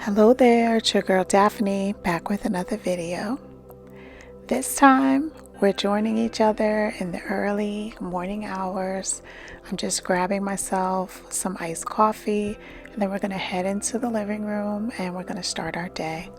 Hello there, it's your girl Daphne back with another video. This time we're joining each other in the early morning hours. I'm just grabbing myself some iced coffee and then we're going to head into the living room and we're going to start our day.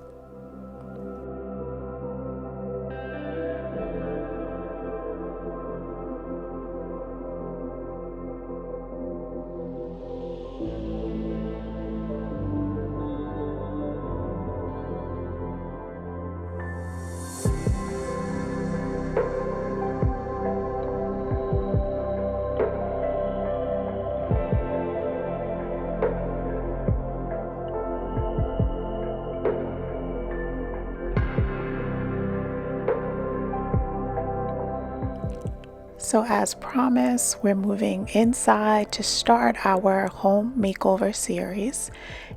So as promised, we're moving inside to start our home makeover series,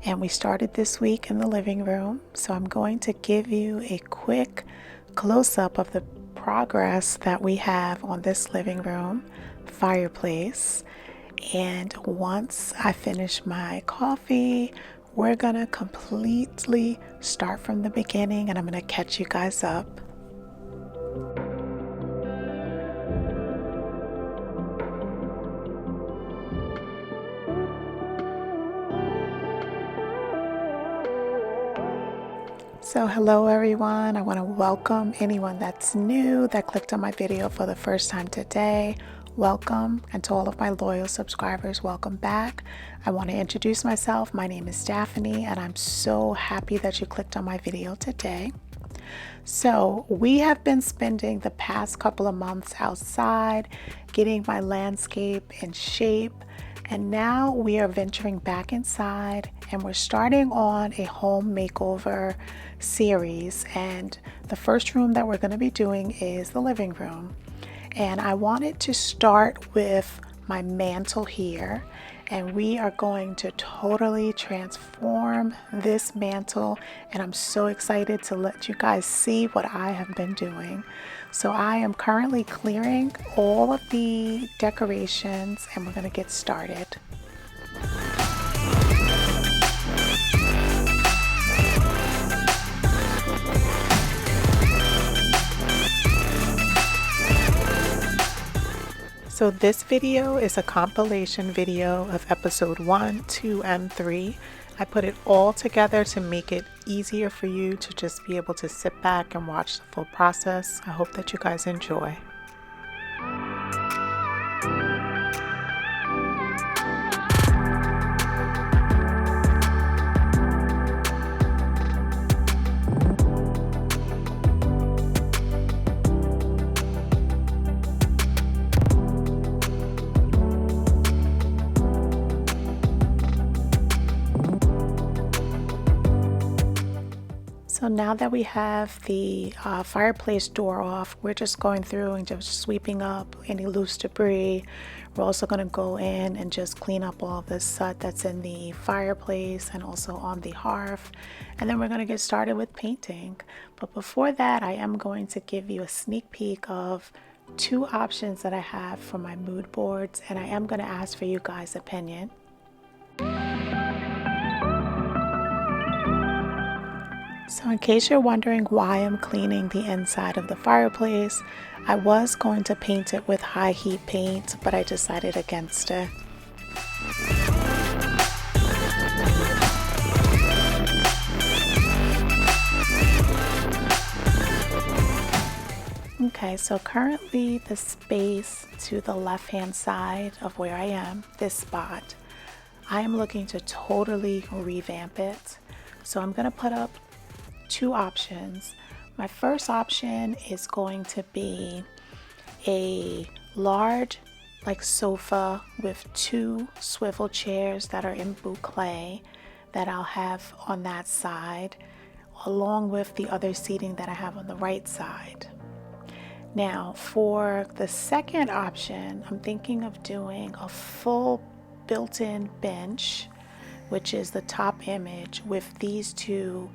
and we started this week in the living room. So I'm going to give you a quick close-up of the progress that we have on this living room fireplace. And once I finish my coffee, we're gonna completely start from the beginning and I'm gonna catch you guys up. So hello everyone, I want to welcome anyone that's new that clicked on my video for the first time today. Welcome, and to all of my loyal subscribers, welcome back. I want to introduce myself. My name is Daphne and I'm so happy that you clicked on my video today. So we have been spending the past couple of months outside getting my landscape in shape, and now we are venturing back inside and we're starting on a home makeover series. And the first room that we're going to be doing is the living room. And I wanted to start with my mantle here, and we are going to totally transform this mantle, and I'm so excited to let you guys see what I have been doing. So I am currently clearing all of the decorations and we're going to get started. So this video is a compilation video of episode 1, 2, and 3. I put it all together to make it easier for you to just be able to sit back and watch the full process. I hope that you guys enjoy. So now that we have the fireplace door off, we're just going through and just sweeping up any loose debris. We're also going to go in and just clean up all of the soot that's in the fireplace and also on the hearth. And then we're going to get started with painting. But before that, I am going to give you a sneak peek of 2 options that I have for my mood boards, and I am going to ask for you guys' opinion. So in case you're wondering why I'm cleaning the inside of the fireplace, I was going to paint it with high heat paint, but I decided against it. Okay, so currently the space to the left-hand side of where I am, this spot, I am looking to totally revamp it. So I'm going to put up 2 options. My first option is going to be a large sofa with 2 swivel chairs that are in boucle that I'll have on that side, along with the other seating that I have on the right side. Now for the second option, I'm thinking of doing a full built-in bench, which is the top image, with these 2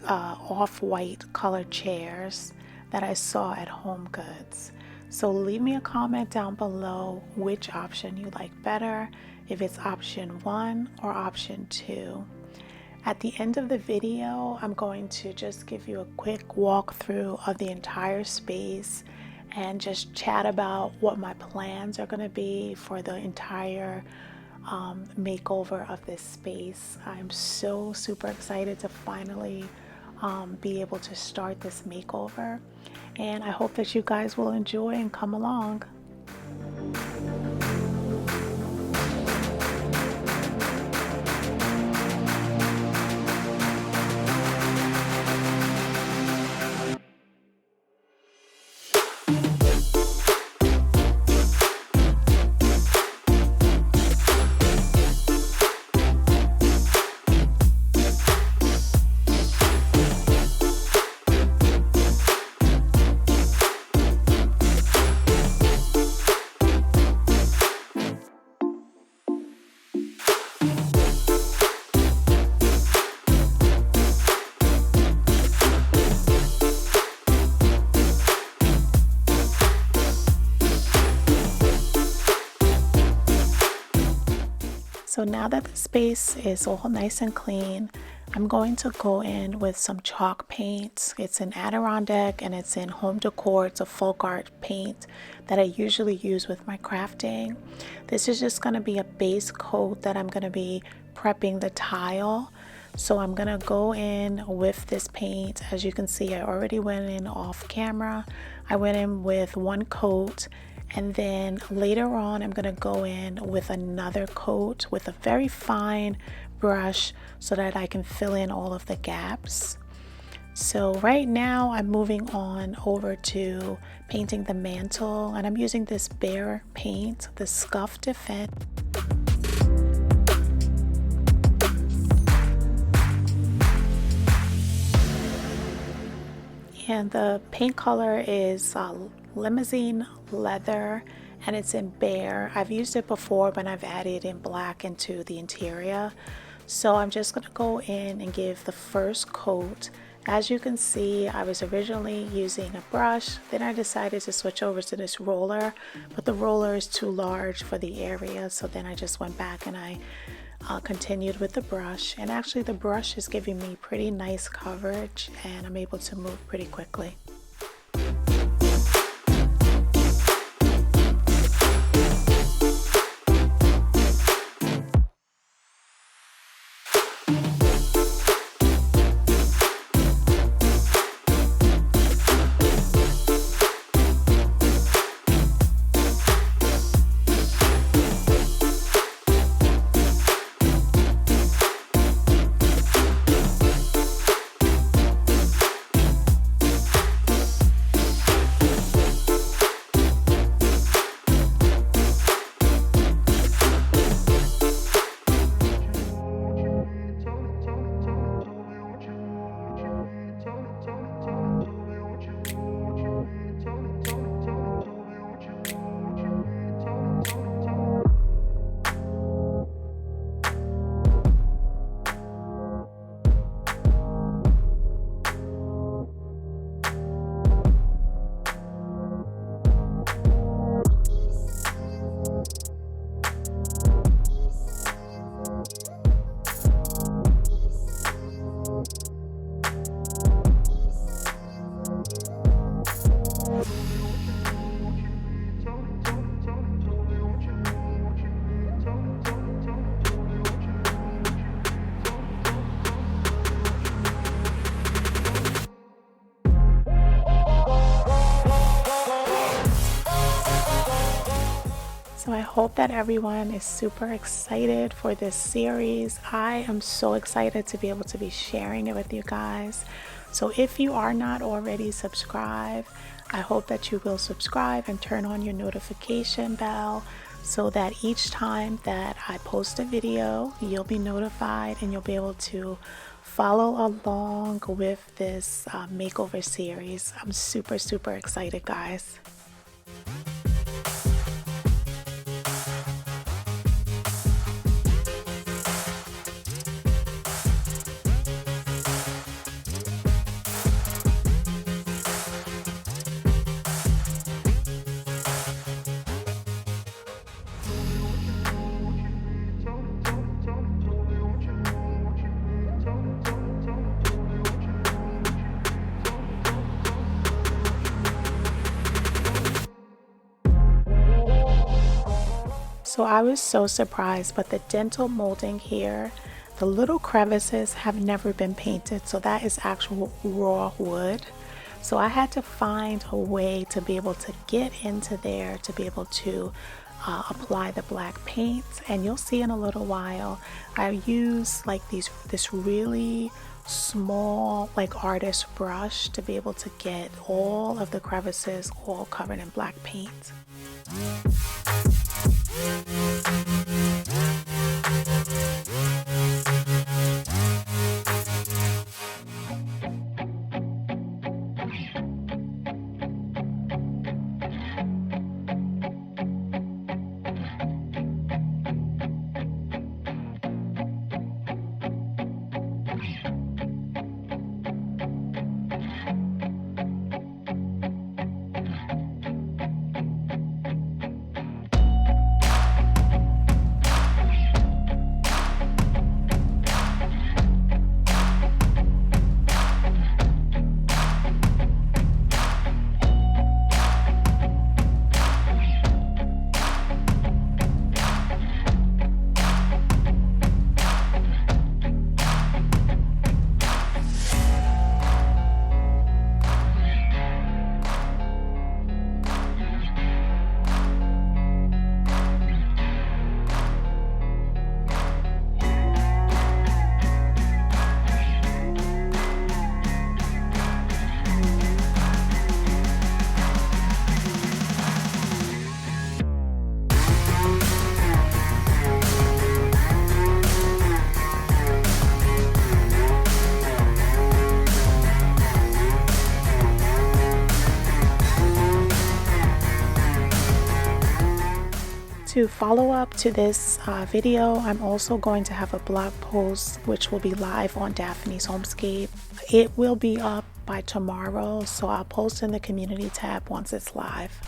off-white colored chairs that I saw at HomeGoods. So leave me a comment down below which option you like better, if it's option 1 or option 2. At the end of the video, I'm going to just give you a quick walkthrough of the entire space and just chat about what my plans are going to be for the entire makeover of this space. I'm so super excited to finally be able to start this makeover, and I hope that you guys will enjoy and come along. So now that the space is all nice and clean, I'm going to go in with some chalk paint. It's in Adirondack and it's in home decor. It's a folk art paint that I usually use with my crafting. This is just going to be a base coat that I'm going to be prepping the tile. So I'm going to go in with this paint. As you can see, I already went in off camera. I went in with one coat. And then later on, I'm going to go in with another coat with a very fine brush so that I can fill in all of the gaps. So right now I'm moving on over to painting the mantle, and I'm using this Bear paint, the Scuff Defend. And the paint color is limousine leather, and it's in Bear. I've used it before, but I've added in black into the interior. So I'm just going to go in and give the first coat. As you can see, I was originally using a brush, then I decided to switch over to this roller, but the roller is too large for the area, so then I just went back and I continued with the brush. And actually the brush is giving me pretty nice coverage, and I'm able to move pretty quickly. So I hope that everyone is super excited for this series. I am so excited to be able to be sharing it with you guys. So if you are not already subscribed, I hope that you will subscribe and turn on your notification bell so that each time that I post a video, you'll be notified and you'll be able to follow along with this makeover series. I'm super excited, guys. So I was so surprised, but the dental molding here, the little crevices have never been painted. So that is actual raw wood. So I had to find a way to be able to get into there to be able to apply the black paint. And you'll see in a little while, I use like this really small like artist brush to be able to get all of the crevices all covered in black paint. To follow up to this video, I'm also going to have a blog post which will be live on Daphne's Homescape. It will be up by tomorrow, so I'll post in the community tab once it's live.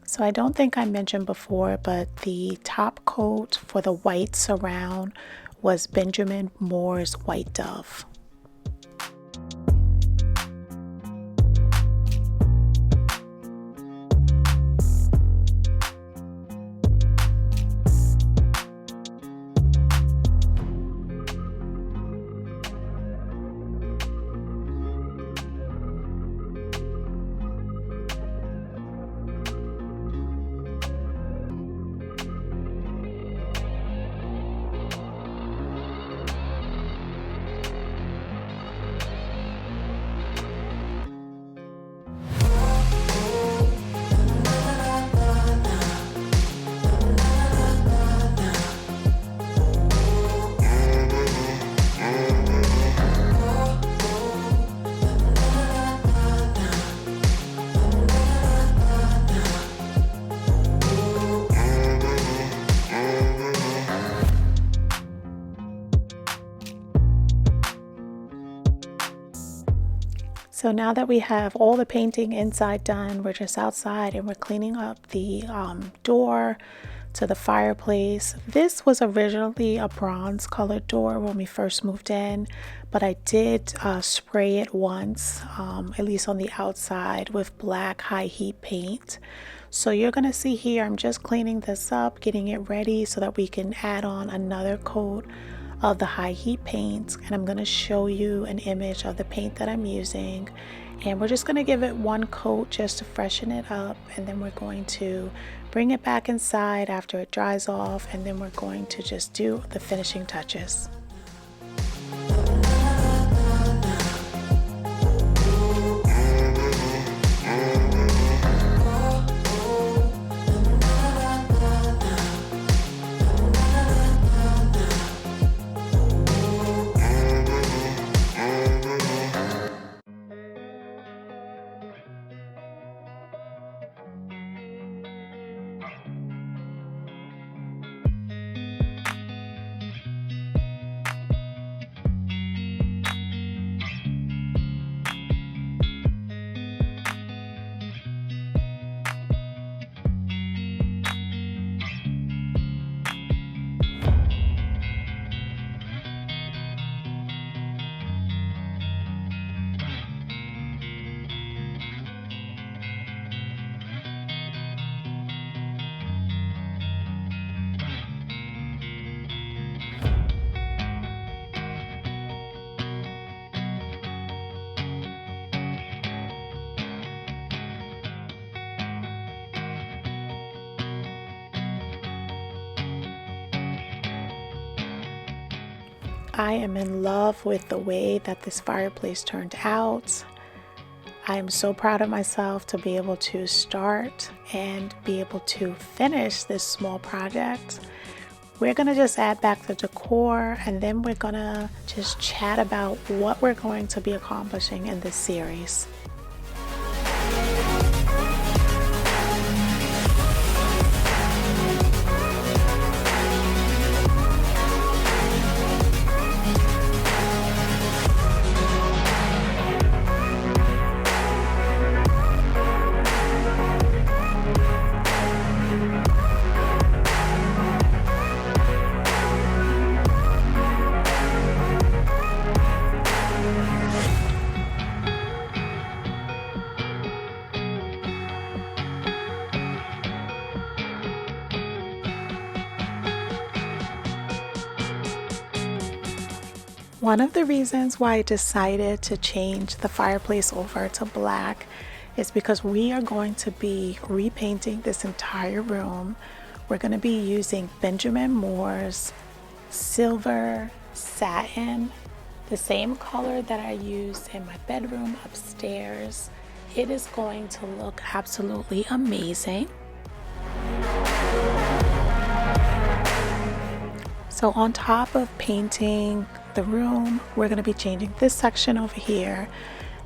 So I don't think I mentioned before, but the top coat for the white surround was Benjamin Moore's White Dove. So now that we have all the painting inside done, we're just outside and we're cleaning up the door to the fireplace. This was originally a bronze colored door when we first moved in, but I did spray it once, at least on the outside, with black high heat paint. So you're gonna see here, I'm just cleaning this up, getting it ready so that we can add on another coat of the high heat paint, and I'm going to show you an image of the paint that I'm using, and we're just going to give it one coat just to freshen it up, and then we're going to bring it back inside after it dries off, and then we're going to just do the finishing touches. I am in love with the way that this fireplace turned out. I am so proud of myself to be able to start and be able to finish this small project. We're gonna just add back the decor, and then we're gonna just chat about what we're going to be accomplishing in this series. One of the reasons why I decided to change the fireplace over to black is because we are going to be repainting this entire room. We're going to be using Benjamin Moore's silver satin, the same color that I used in my bedroom upstairs. It is going to look absolutely amazing. So on top of painting the room, we're going to be changing this section over here.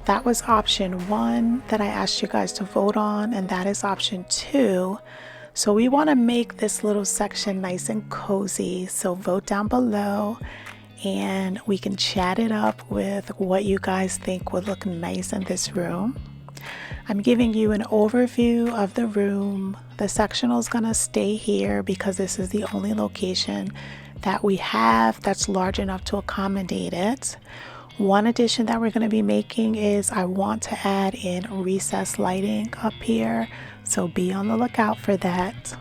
That was option 1 that I asked you guys to vote on, and that is option 2. So we want to make this little section nice and cozy, so vote down below and we can chat it up with what you guys think would look nice in this room. I'm giving you an overview of the room. The sectional is going to stay here because this is the only location that we have that's large enough to accommodate it. One addition that we're going to be making is I want to add in recessed lighting up here, so be on the lookout for that.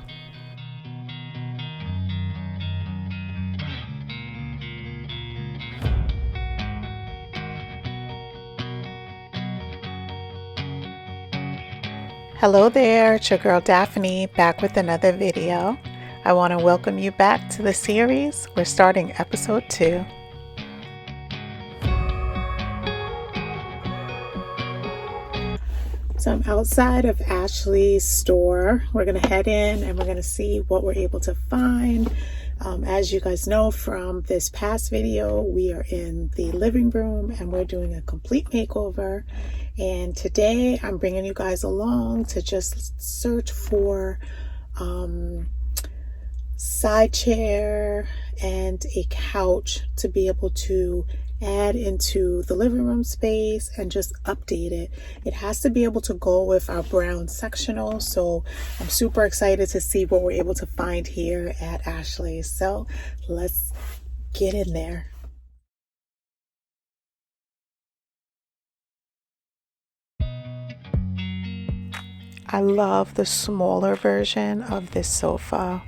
Hello there, it's your girl Daphne back with another video. I want to welcome you back to the series. We're starting episode 2. So I'm outside of Ashley's store. We're going to head in and we're going to see what we're able to find. As you guys know from this past video, we are in the living room and we're doing a complete makeover. And today I'm bringing you guys along to just search for side chair and a couch to be able to add into the living room space and just update it. It has to be able to go with our brown sectional, so I'm super excited to see what we're able to find here at Ashley's. So let's get in there. I love the smaller version of this sofa.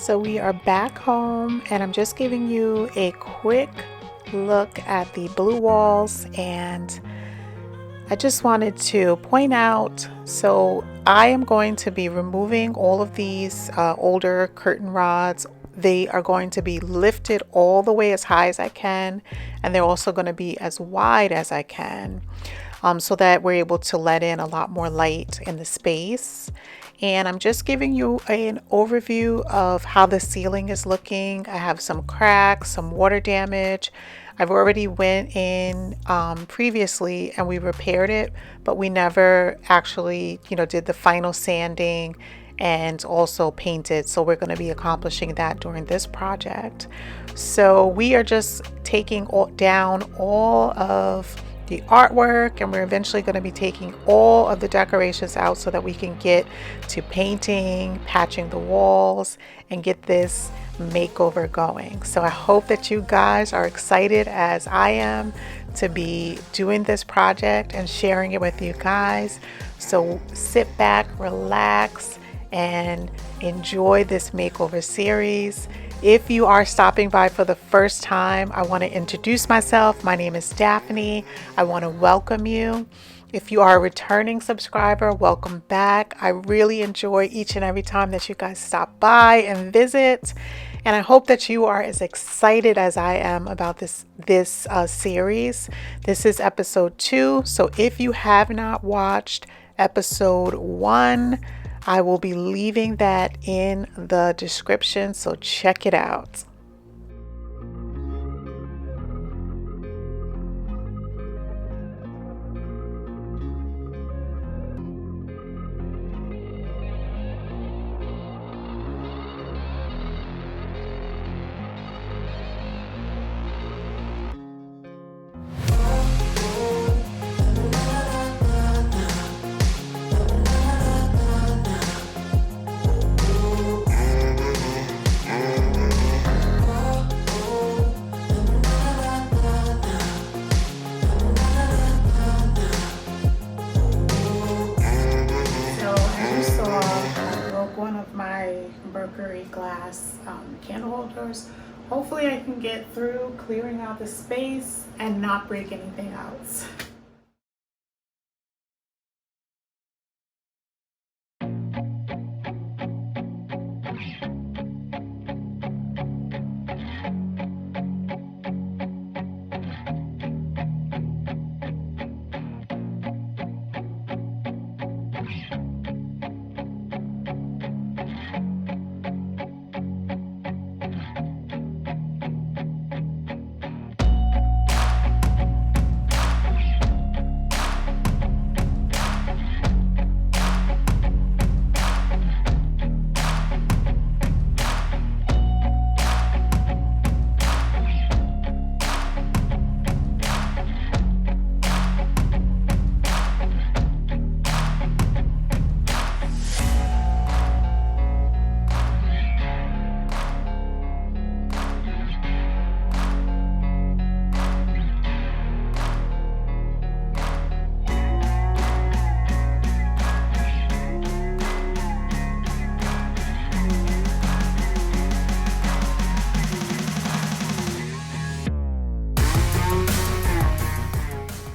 So we are back home, and I'm just giving you a quick look at the blue walls, and I just wanted to point out, so I am going to be removing all of these older curtain rods. They are going to be lifted all the way as high as I can, and they're also going to be as wide as I can, so that we're able to let in a lot more light in the space. And I'm just giving you an overview of how the ceiling is looking. I have some cracks, some water damage. I've already went in previously and we repaired it, but we never actually, did the final sanding and also painted. So we're going to be accomplishing that during this project. So we are just taking down all of the artwork, and we're eventually going to be taking all of the decorations out so that we can get to painting, patching the walls, and get this makeover going. So I hope that you guys are excited as I am to be doing this project and sharing it with you guys. So sit back, relax, and enjoy this makeover series. If you are stopping by for the first time, I want to introduce myself. My name is Daphne. I want to welcome you. If you are a returning subscriber, welcome back. I really enjoy each and every time that you guys stop by and visit. And I hope that you are as excited as I am about this series. This is episode 2. So if you have not watched episode 1, I will be leaving that in the description, so check it out. Glass candle holders. Hopefully I can get through clearing out the space and not break anything else.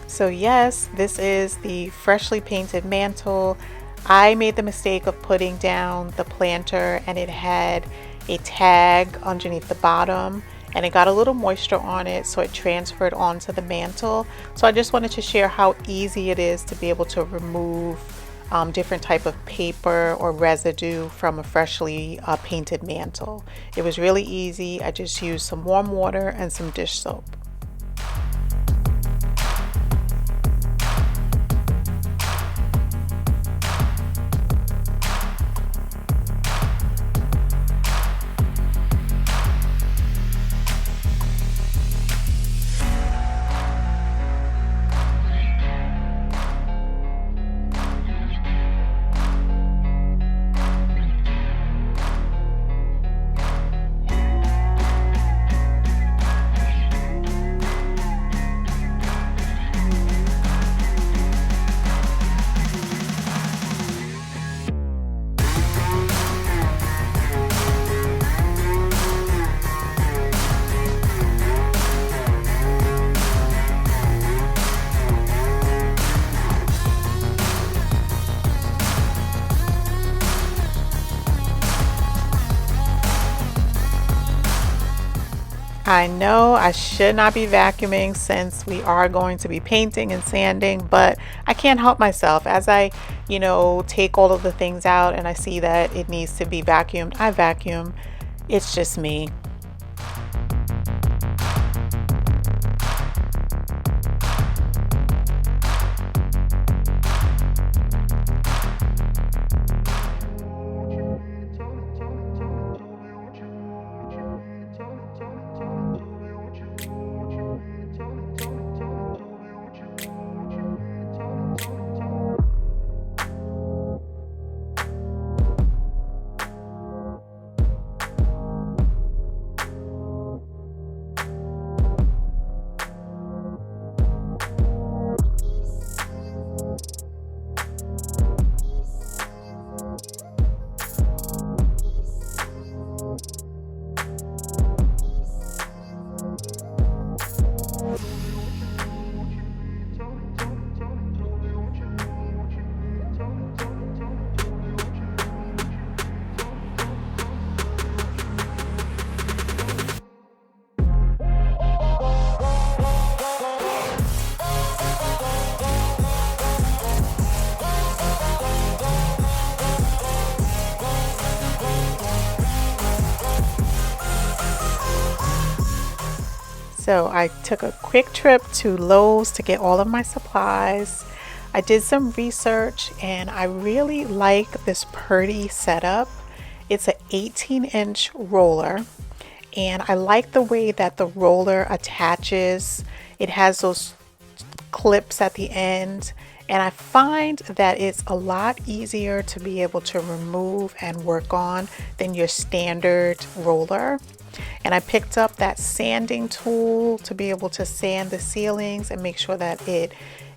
So yes, this is the freshly painted mantle. I made the mistake of putting down the planter and it had a tag underneath the bottom, and it got a little moisture on it, so it transferred onto the mantle. So I just wanted to share how easy it is to be able to remove different type of paper or residue from a freshly painted mantle. It was really easy. I just used some warm water and some dish soap. I know I should not be vacuuming since we are going to be painting and sanding, but I can't help myself. As I, take all of the things out and I see that it needs to be vacuumed, I vacuum. It's just me. So I took a quick trip to Lowe's to get all of my supplies. I did some research and I really like this Purdy setup. It's an 18-inch roller and I like the way that the roller attaches. It has those clips at the end, and I find that it's a lot easier to be able to remove and work on than your standard roller. And I picked up that sanding tool to be able to sand the ceilings and make sure that it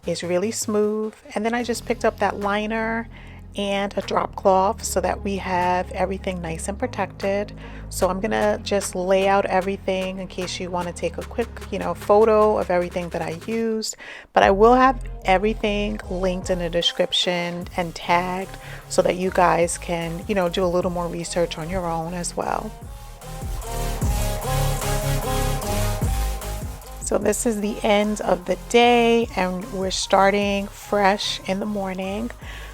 is really smooth. And then I just picked up that liner and a drop cloth so that we have everything nice and protected. So I'm gonna just lay out everything in case you want to take a quick photo of everything that I used, but I will have everything linked in the description and tagged so that you guys can do a little more research on your own as well. So this is the end of the day and we're starting fresh in the morning.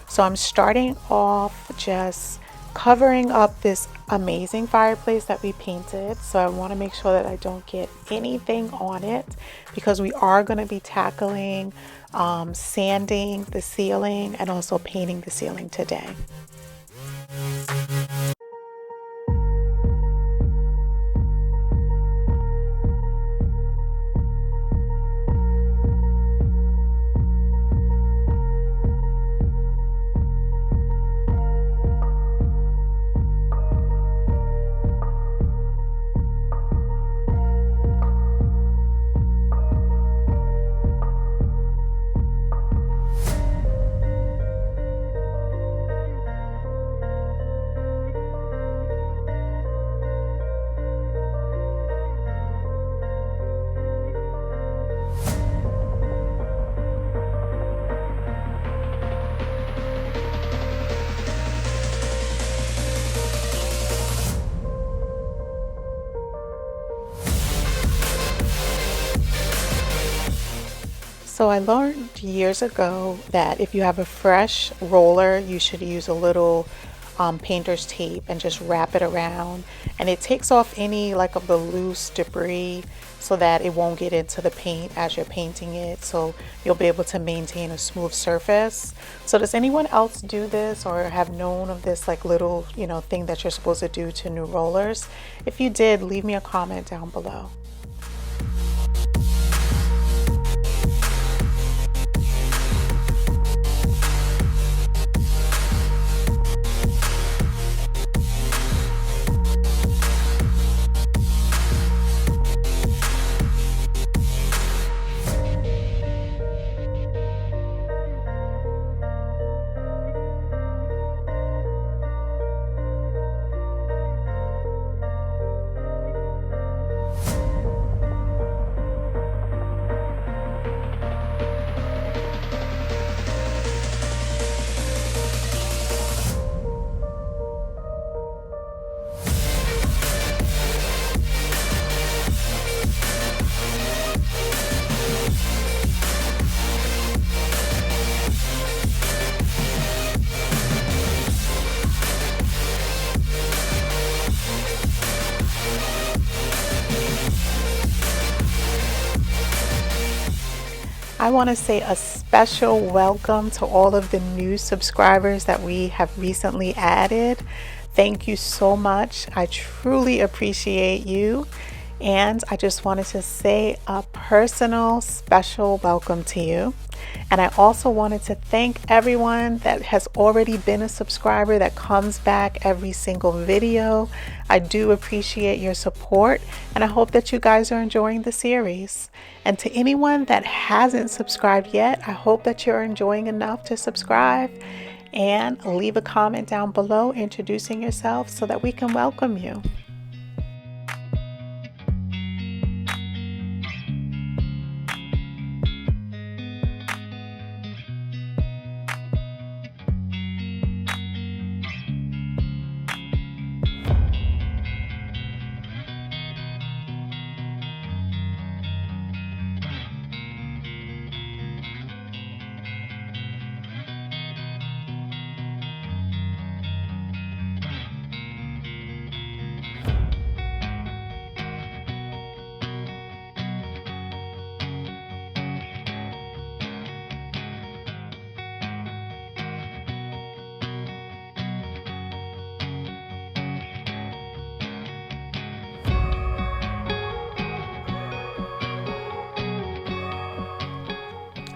So I'm starting off just covering up this amazing fireplace that we painted. So I want to make sure that I don't get anything on it because we are going to be tackling sanding the ceiling and also painting the ceiling today. So I learned years ago that if you have a fresh roller, you should use a little painter's tape and just wrap it around, and it takes off any like of the loose debris so that it won't get into the paint as you're painting it, so you'll be able to maintain a smooth surface. So does anyone else do this or have known of this like little thing that you're supposed to do to new rollers? If you did, leave me a comment down below. I want to say a special welcome to all of the new subscribers that we have recently added. Thank you so much. I truly appreciate you. And I just wanted to say a personal, special welcome to you. And I also wanted to thank everyone that has already been a subscriber that comes back every single video. I do appreciate your support, and I hope that you guys are enjoying the series. And to anyone that hasn't subscribed yet, I hope that you're enjoying enough to subscribe and leave a comment down below introducing yourself so that we can welcome you.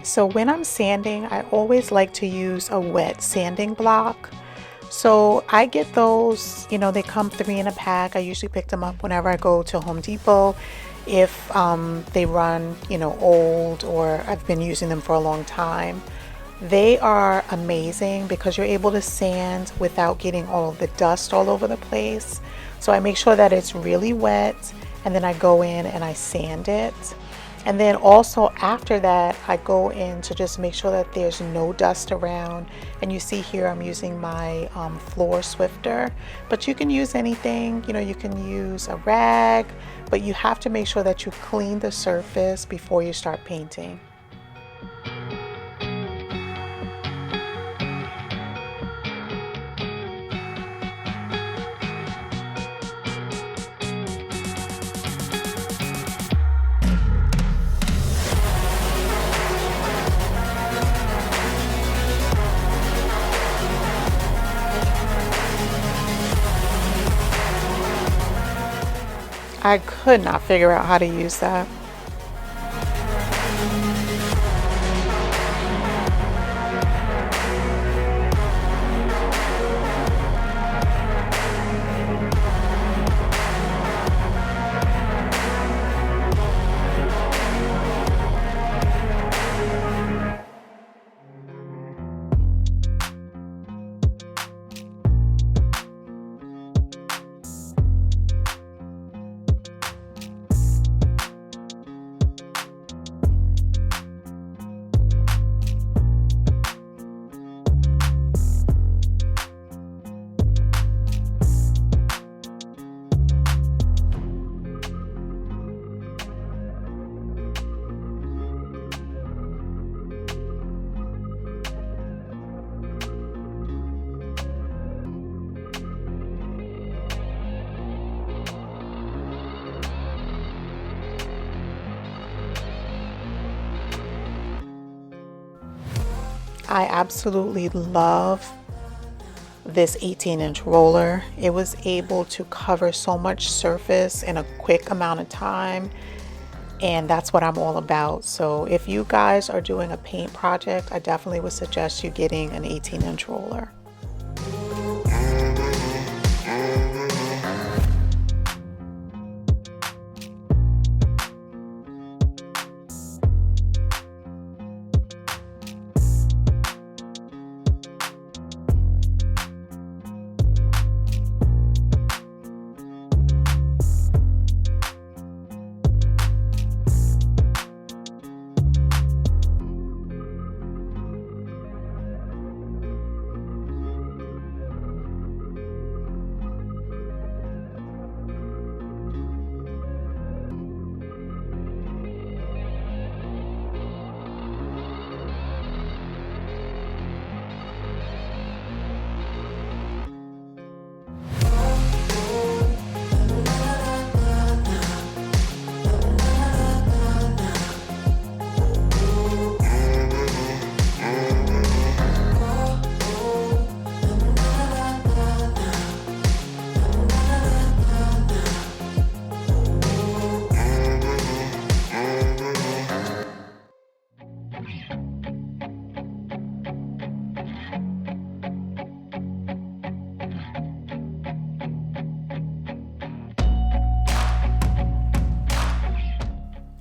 So when I'm sanding, I always like to use a wet sanding block. So I get those, they come 3 in a pack. I usually pick them up whenever I go to Home Depot. If they run, old, or I've been using them for a long time. They are amazing because you're able to sand without getting all of the dust all over the place. So I make sure that it's really wet, and then I go in and I sand it. And then also after that, I go in to just make sure that there's no dust around. And you see here, I'm using my floor swifter, but you can use anything, you can use a rag, but you have to make sure that you clean the surface before you start painting. I could not figure out how to use that. I absolutely love this 18-inch roller. It was able to cover so much surface in a quick amount of time, and that's what I'm all about. So if you guys are doing a paint project, I definitely would suggest you getting an 18-inch roller.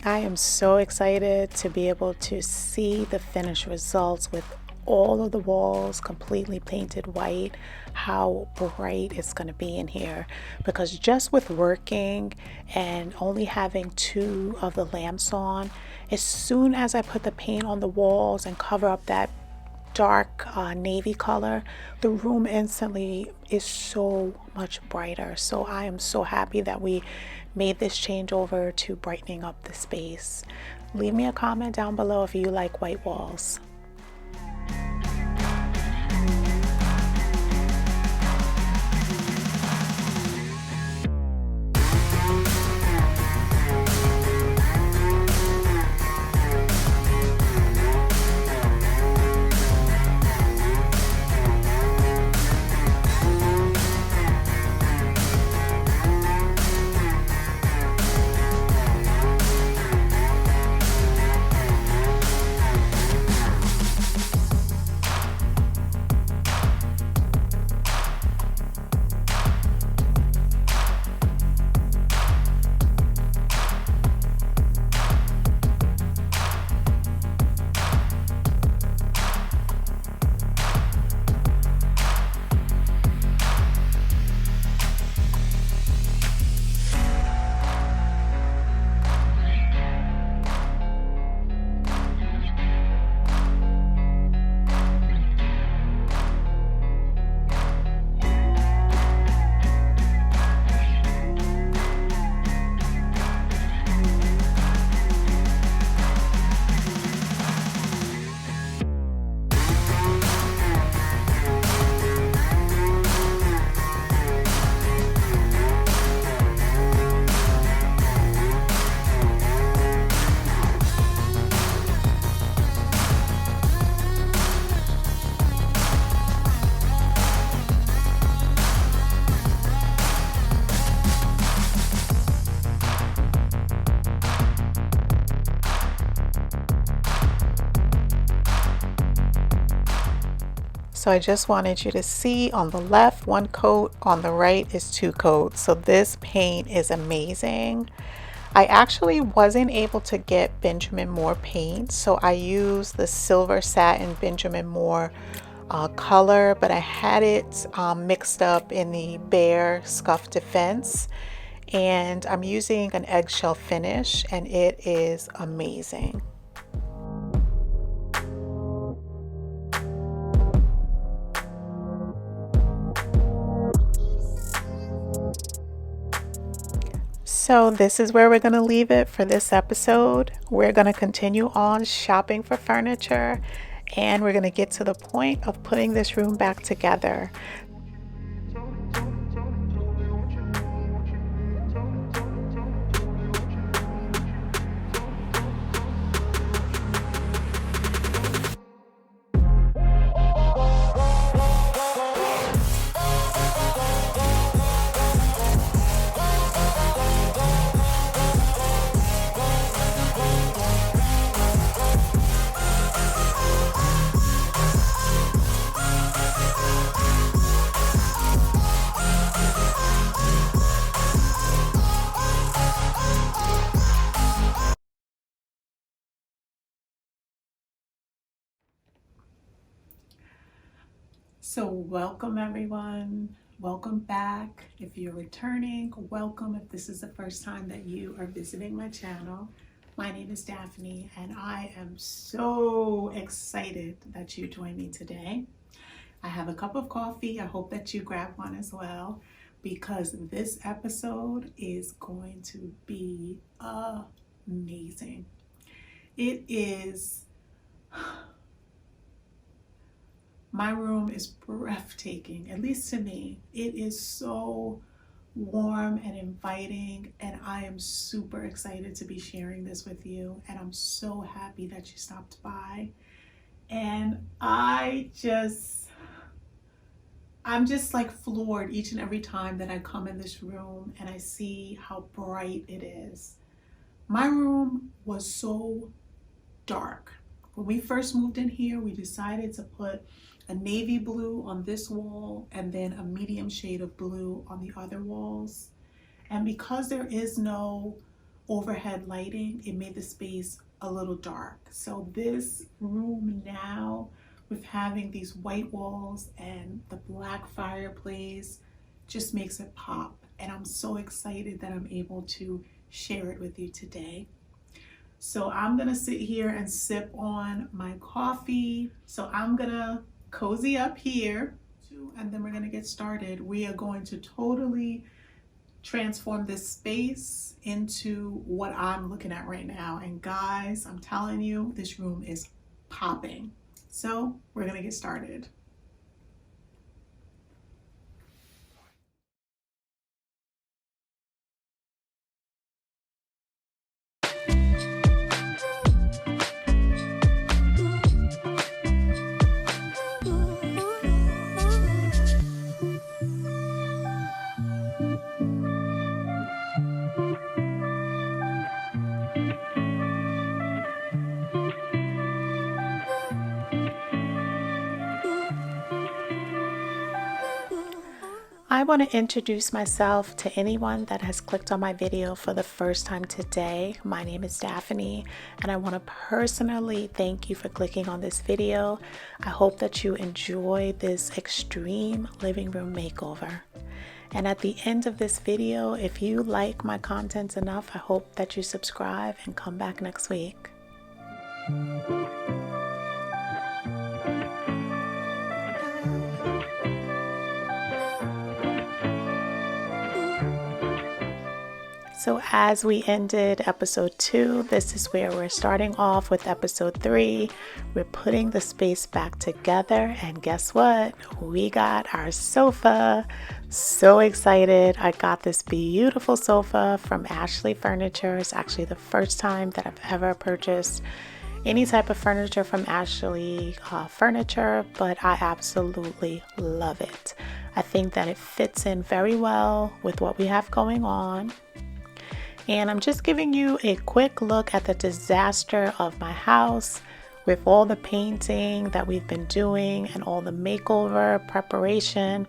I am so excited to be able to see the finished results with all of the walls completely painted white, how bright it's going to be in here. Because just with working and only having 2 of the lamps on, as soon as I put the paint on the walls and cover up that dark navy color, the room instantly is so much brighter. So I am so happy that we made this change over to brightening up the space. Leave me a comment down below if you like white walls. So I just wanted you to see on the left 1 coat, on the right is 2 coats. So this paint is amazing. I actually wasn't able to get Benjamin Moore paint, so I used the silver satin Benjamin Moore color, but I had it mixed up in the Bare Scuff Defense, and I'm using an eggshell finish, and it is amazing. So this is where we're going to leave it for this episode. We're going to continue on shopping for furniture, and we're going to get to the point of putting this room back together. So welcome everyone, welcome back. If you're returning, welcome. If this is the first time that you are visiting my channel, my name is Daphne and I am so excited that you joined me today. I have a cup of coffee. I hope that you grab one as well because this episode is going to be amazing. It is My room is breathtaking, at least to me. It is so warm and inviting, and I am super excited to be sharing this with you. And I'm so happy that you stopped by. And I'm just like floored each and every time that I come in this room and I see how bright it is. My room was so dark. When we first moved in here, we decided to put a navy blue on this wall and then a medium shade of blue on the other walls. And because there is no overhead lighting, it made the space a little dark. So this room now, with having these white walls and the black fireplace, just makes it pop. And I'm so excited that I'm able to share it with you today. So I'm gonna sit here and sip on my coffee. So I'm gonna cozy up here and then we're gonna get started. We are going to totally transform this space into what I'm looking at right now. And guys, I'm telling you, this room is popping. So we're gonna get started. I want to introduce myself to anyone that has clicked on my video for the first time today. My name is Daphne and I want to personally thank you for clicking on this video. I hope that you enjoy this extreme living room makeover. And at the end of this video, if you like my content enough, I hope that you subscribe and come back next week. So as we ended episode 2, this is where we're starting off with episode 3. We're putting the space back together, and guess what? We got our sofa. So excited. I got this beautiful sofa from Ashley Furniture. It's actually the first time that I've ever purchased any type of furniture from Ashley Furniture, but I absolutely love it. I think that it fits in very well with what we have going on. And I'm just giving you a quick look at the disaster of my house with all the painting that we've been doing and all the makeover preparation.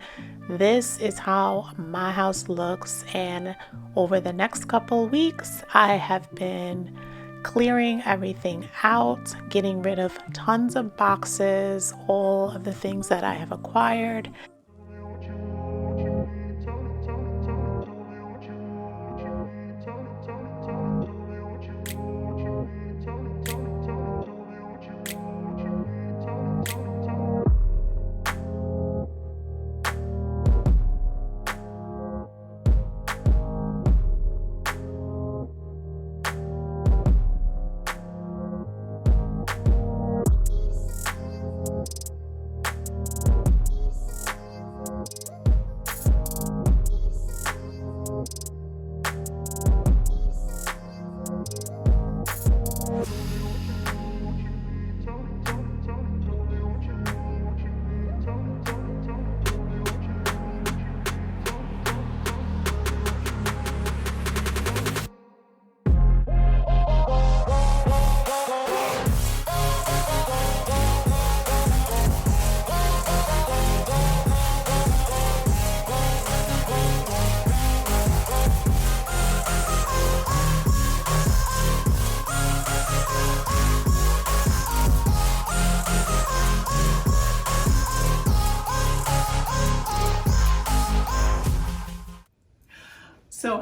This is how my house looks, and over the next couple weeks I have been clearing everything out, getting rid of tons of boxes, all of the things that I have acquired.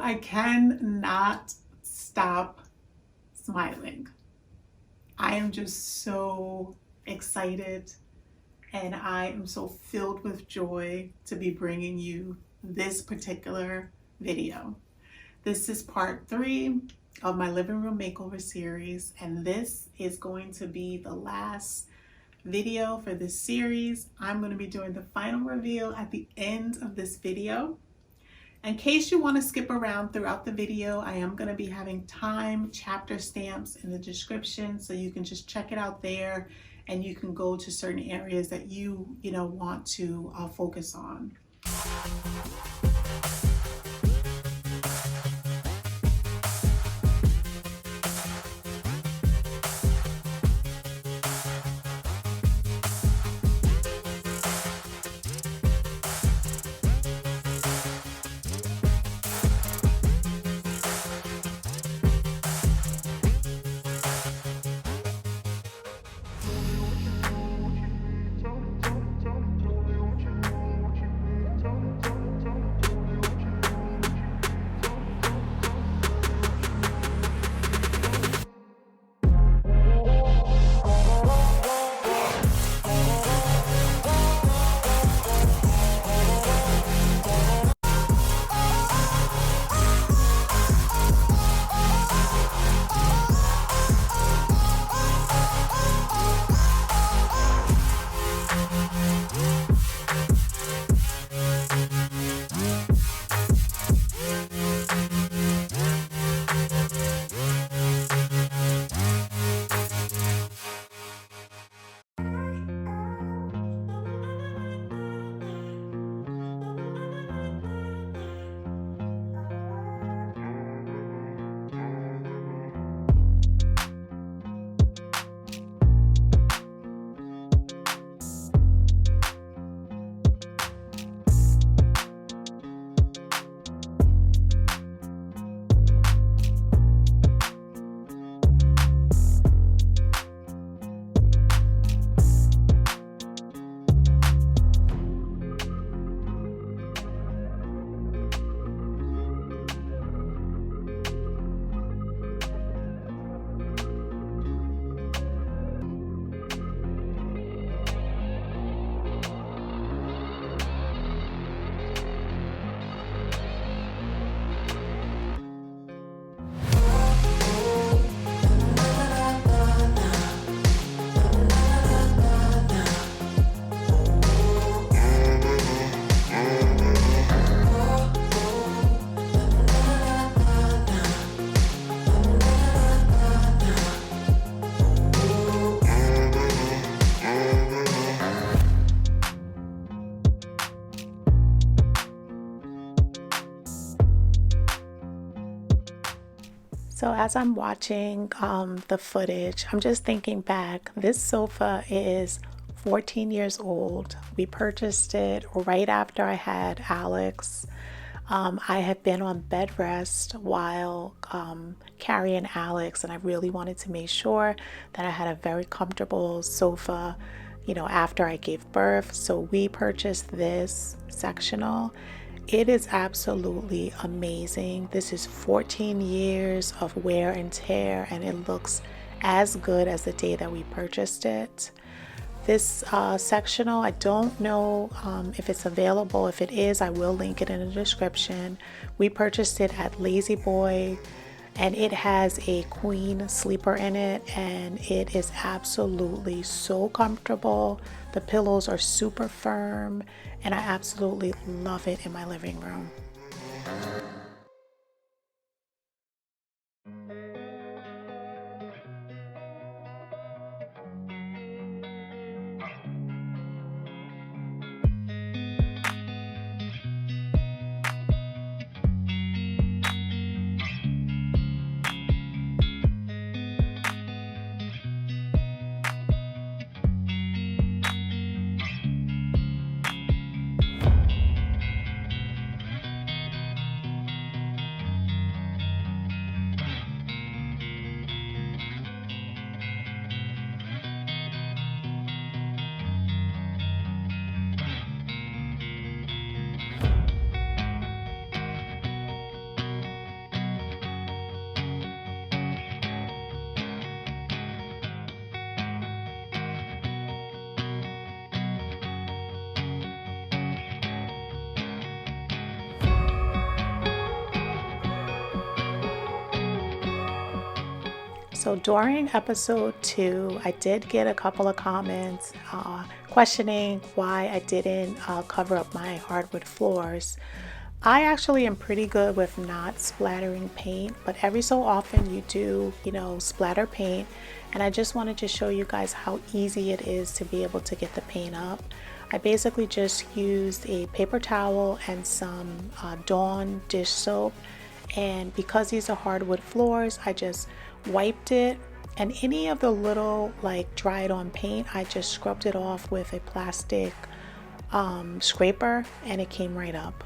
I cannot stop smiling. I am just so excited and I am so filled with joy to be bringing you this particular video. This is part 3 of my living room makeover series, and this is going to be the last video for this series. I'm going to be doing the final reveal at the end of this video. In case you want to skip around throughout the video, I am going to be having time chapter stamps in the description, so you can just check it out there and you can go to certain areas that you want to focus on. So as I'm watching the footage, I'm just thinking back. This sofa is 14 years old. We purchased it right after I had Alex. I had been on bed rest while carrying Alex, and I really wanted to make sure that I had a very comfortable sofa, after I gave birth. So we purchased this sectional. It is absolutely amazing. This is 14 years of wear and tear, and it looks as good as the day that we purchased it. This sectional, I don't know if it's available. If it is, I will link it in the description. We purchased it at Lazy Boy, and it has a queen sleeper in it, and it is absolutely so comfortable. The pillows are super firm, and I absolutely love it in my living room. So during episode 2, I did get a couple of comments questioning why I didn't cover up my hardwood floors. I actually am pretty good with not splattering paint, but every so often you do, splatter paint. And I just wanted to show you guys how easy it is to be able to get the paint up. I basically just used a paper towel and some Dawn dish soap. And because these are hardwood floors, I just wiped it, and any of the little like dried on paint, I just scrubbed it off with a plastic scraper, and it came right up.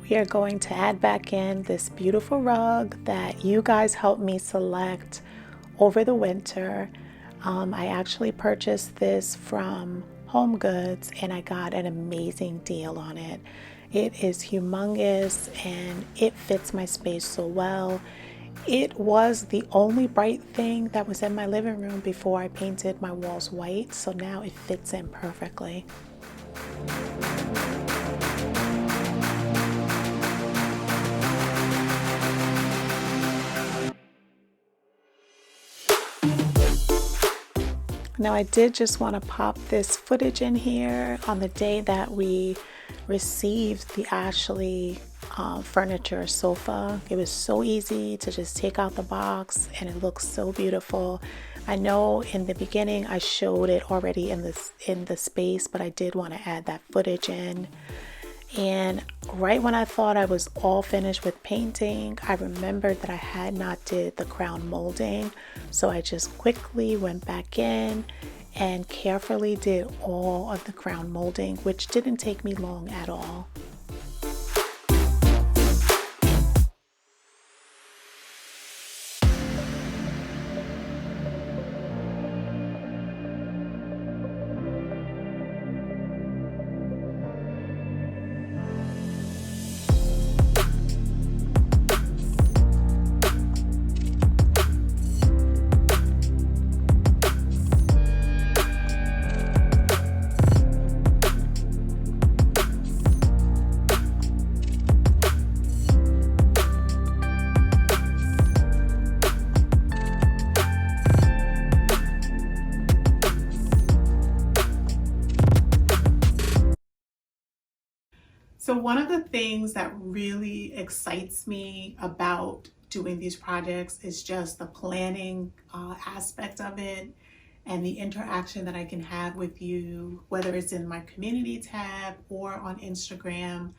We are going to add back in this beautiful rug that you guys helped me select over the winter. I actually purchased this from Home Goods and I got an amazing deal on it. It is humongous and it fits my space so well. It was the only bright thing that was in my living room before I painted my walls white, so now it fits in perfectly. Now I did just want to pop this footage in here on the day that we received the Ashley furniture sofa. It was so easy to just take out the box and it looks so beautiful. I know in the beginning I showed it already in the space, but I did want to add that footage in. And right when I thought I was all finished with painting, I remembered that I had not did the crown molding. So I just quickly went back in and carefully did all of the crown molding, which didn't take me long at all. So one of the things that really excites me about doing these projects is just the planning aspect of it and the interaction that I can have with you, whether it's in my community tab or on Instagram,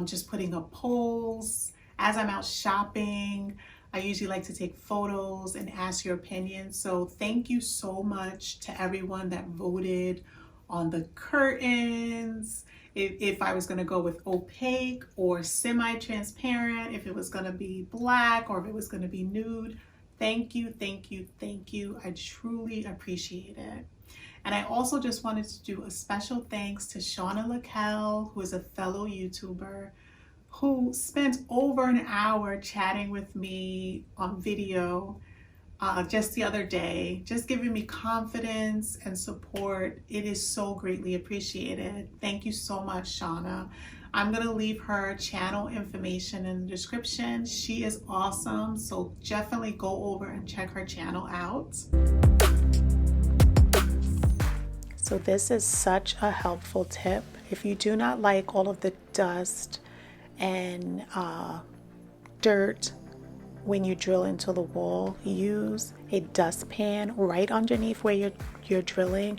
just putting up polls. As I'm out shopping, I usually like to take photos and ask your opinion. So thank you so much to everyone that voted on the curtains, if I was going to go with opaque or semi-transparent, if it was going to be black or if it was going to be nude. Thank you, thank you, thank you. I truly appreciate it. And I also just wanted to do a special thanks to Shauna Lakale, who is a fellow YouTuber, who spent over an hour chatting with me on video just the other day, just giving me confidence and support. It is so greatly appreciated. Thank you so much, Shauna. I'm gonna leave her channel information in the description. She is awesome, so definitely go over and check her channel out. So this is such a helpful tip. If you do not like all of the dust and dirt when you drill into the wall, use a dustpan right underneath where you're drilling.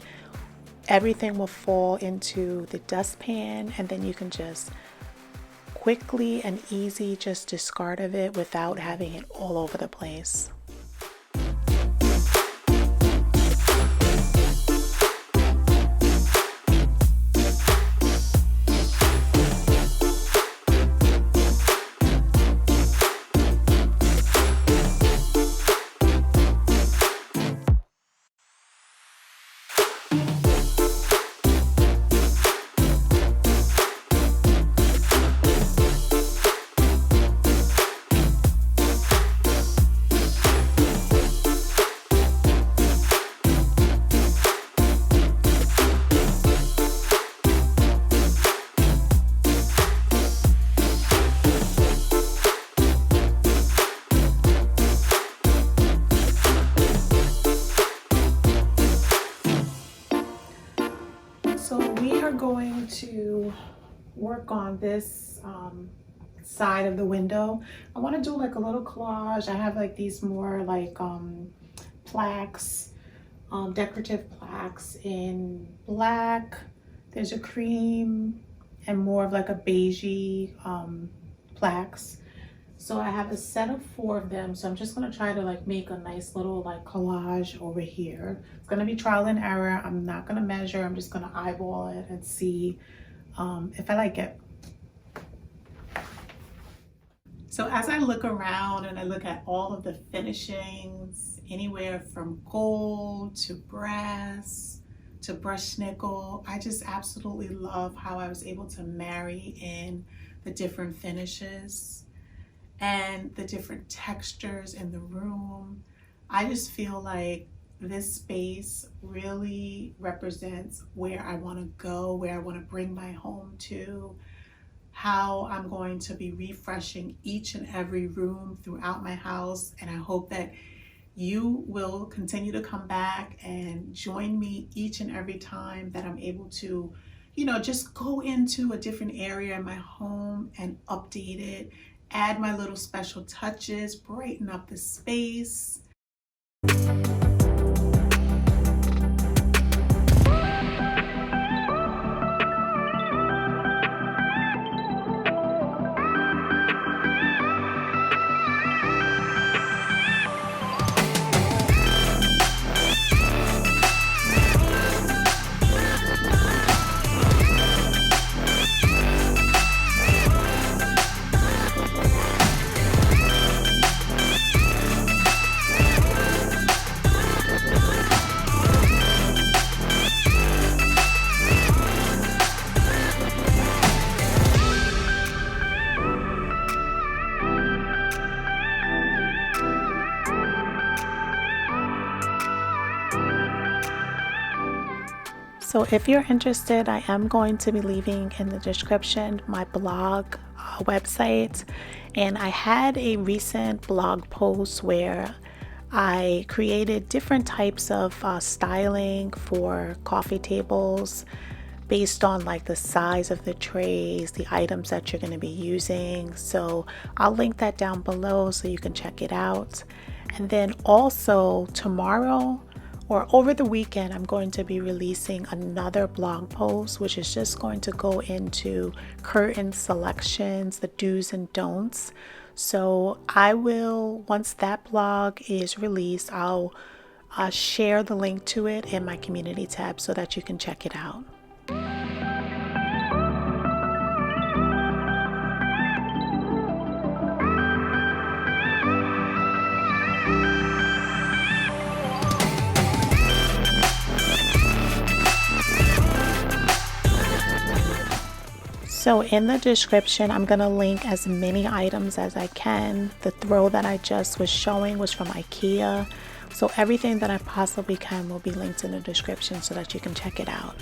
Everything will fall into the dustpan, and then you can just quickly and easy just discard of it without having it all over the place. So we are going to work on this side of the window. I want to do like a little collage. I have like these more like plaques, decorative plaques in black. There's a cream and more of like a beigey plaques. So I have a set of 4 of them. So I'm just gonna try to like make a nice little like collage over here. It's gonna be trial and error. I'm not gonna measure. I'm just gonna eyeball it and see if I like it. So as I look around and I look at all of the finishings, anywhere from gold to brass to brushed nickel, I just absolutely love how I was able to marry in the different finishes and the different textures in the room. I just feel like this space really represents where I want to go, where I want to bring my home to, how I'm going to be refreshing each and every room throughout my house. And I hope that you will continue to come back and join me each and every time that I'm able to, you know, just go into a different area in my home and update it, add my little special touches, brighten up the space. So if you're interested, I am going to be leaving in the description my blog website. And I had a recent blog post where I created different types of styling for coffee tables based on like the size of the trays, the items that you're going to be using. So I'll link that down below so you can check it out. And then also tomorrow or over the weekend, I'm going to be releasing another blog post, which is just going to go into curtain selections, the do's and don'ts. So I will, once that blog is released, I'll share the link to it in my community tab so that you can check it out. So in the description, I'm going to link as many items as I can. The throw that I just was showing was from IKEA. So everything that I possibly can will be linked in the description so that you can check it out.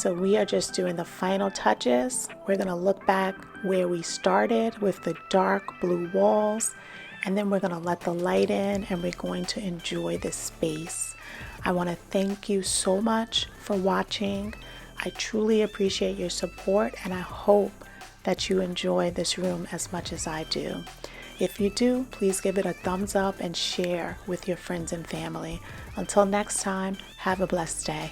So we are just doing the final touches. We're going to look back where we started with the dark blue walls, and then we're going to let the light in and we're going to enjoy this space. I want to thank you so much for watching. I truly appreciate your support, and I hope that you enjoy this room as much as I do. If you do, please give it a thumbs up and share with your friends and family. Until next time, have a blessed day.